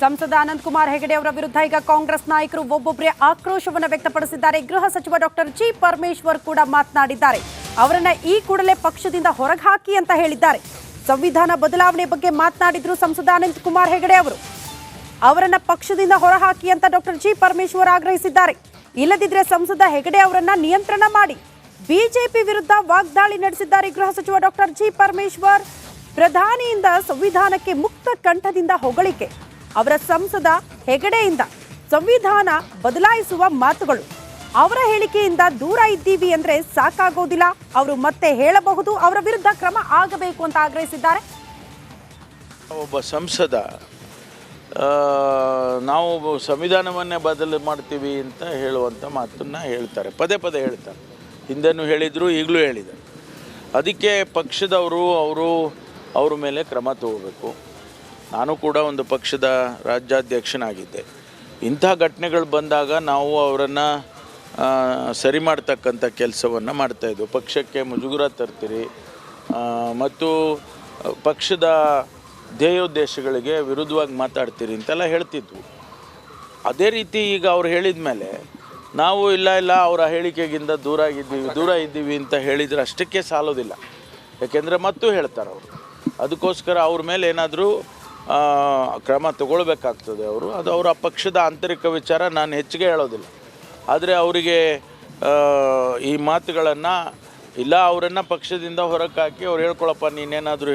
ಸಂಸದ ಅನಂತಕುಮಾರ್ ಹೆಗಡೆ ಅವರ ವಿರುದ್ಧ ಈಗ ಕಾಂಗ್ರೆಸ್ ನಾಯಕರು ಒಬ್ಬೊಬ್ಬರೇ ಆಕ್ರೋಶವನ್ನು ವ್ಯಕ್ತಪಡಿಸಿದ್ದಾರೆ. ಗೃಹ ಸಚಿವ ಡಾಕ್ಟರ್ ಜಿ ಪರಮೇಶ್ವರ್ ಕೂಡ ಮಾತನಾಡಿದ್ದಾರೆ. ಅವರನ್ನ ಈ ಕೂಡಲೇ ಪಕ್ಷದಿಂದ ಹೊರಗೆ ಹಾಕಿ ಅಂತ ಹೇಳಿದ್ದಾರೆ. ಸಂವಿಧಾನ ಬದಲಾವಣೆ ಬಗ್ಗೆ ಮಾತನಾಡಿದ್ರು ಸಂಸದ ಅನಂತಕುಮಾರ್ ಹೆಗಡೆ ಅವರು. ಅವರನ್ನ ಪಕ್ಷದಿಂದ ಹೊರಹಾಕಿ ಅಂತ ಡಾಕ್ಟರ್ ಜಿ ಪರಮೇಶ್ವರ್ ಆಗ್ರಹಿಸಿದ್ದಾರೆ. ಇಲ್ಲದಿದ್ರೆ ಸಂಸದ ಹೆಗಡೆ ಅವರನ್ನ ನಿಯಂತ್ರಣ ಮಾಡಿ ಬಿಜೆಪಿ ವಿರುದ್ಧ ವಾಗ್ದಾಳಿ ನಡೆಸಿದ್ದಾರೆ ಗೃಹ ಸಚಿವ ಡಾಕ್ಟರ್ ಜಿ ಪರಮೇಶ್ವರ್. ಪ್ರಧಾನಿಯಿಂದ ಸಂವಿಧಾನಕ್ಕೆ ಮುಕ್ತ ಕಂಠದಿಂದ ಹೊಗಳಿಕೆ, ಅವರ ಸಂಸದ ಹೆಗಡೆಯಿಂದ ಸಂವಿಧಾನ ಬದಲಾಯಿಸುವ ಮಾತುಗಳು, ಅವರ ಹೇಳಿಕೆಯಿಂದ ದೂರ ಇದ್ದೀವಿ ಅಂದ್ರೆ ಸಾಕಾಗೋದಿಲ್ಲ, ಅವರು ಮತ್ತೆ ಹೇಳಬಹುದು, ಅವರ ವಿರುದ್ಧ ಕ್ರಮ ಆಗಬೇಕು ಅಂತ ಆಗ್ರಹಿಸಿದ್ದಾರೆ. ಒಬ್ಬ ಸಂಸದ ನಾವು ಸಂವಿಧಾನವನ್ನೇ ಬದಲು ಮಾಡ್ತೀವಿ ಅಂತ ಹೇಳುವಂಥ ಮಾತನ್ನು ಹೇಳ್ತಾರೆ, ಪದೇ ಪದೇ ಹೇಳ್ತಾರೆ. ಹಿಂದೆನೂ ಹೇಳಿದರು, ಈಗಲೂ ಹೇಳಿದ್ದಾರೆ. ಅದಕ್ಕೆ ಪಕ್ಷದವರು ಅವ್ರ ಮೇಲೆ ಕ್ರಮ ತಗೋಬೇಕು. ನಾನು ಕೂಡ ಒಂದು ಪಕ್ಷದ ರಾಜ್ಯಾಧ್ಯಕ್ಷನಾಗಿದ್ದೆ. ಇಂಥ ಘಟನೆಗಳು ಬಂದಾಗ ನಾವು ಅವರನ್ನು ಸರಿ ಮಾಡ್ತಕ್ಕಂಥ ಕೆಲಸವನ್ನು ಮಾಡ್ತಾಯಿದ್ವು. ಪಕ್ಷಕ್ಕೆ ಮುಜುಗರ ತರ್ತೀರಿ ಮತ್ತು ಪಕ್ಷದ ಧ್ಯೇಯೋದ್ದೇಶಗಳಿಗೆ ವಿರುದ್ಧವಾಗಿ ಮಾತಾಡ್ತೀರಿ ಅಂತೆಲ್ಲ ಹೇಳ್ತಿದ್ವು. ಅದೇ ರೀತಿ ಈಗ ಅವ್ರು ಹೇಳಿದ ಮೇಲೆ ನಾವು ಇಲ್ಲ ಅವರ ಹೇಳಿಕೆಗಿಂತ ದೂರ ಇದ್ದೀವಿ ಅಂತ ಹೇಳಿದರೆ ಅಷ್ಟಕ್ಕೆ ಸಾಲೋದಿಲ್ಲ. ಯಾಕೆಂದರೆ ಮತ್ತೂ ಹೇಳ್ತಾರೆ ಅವರು. ಅದಕ್ಕೋಸ್ಕರ ಅವ್ರ ಮೇಲೆ ಏನಾದರೂ ಕ್ರಮ ತಗೊಳ್ಬೇಕಾಗ್ತದೆ ಅವರು. ಅದು ಅವರ ಪಕ್ಷದ ಆಂತರಿಕ ವಿಚಾರ, ನಾನು ಹೆಚ್ಚಿಗೆ ಹೇಳೋದಿಲ್ಲ. ಆದರೆ ಅವರಿಗೆ ಈ ಮಾತುಗಳನ್ನು ಇಲ್ಲ ಅವರನ್ನು ಪಕ್ಷದಿಂದ ಹೊರಗೆ ಹಾಕಿ ಅವ್ರು ಹೇಳ್ಕೊಳಪ್ಪ, ನೀನೇನಾದರೂ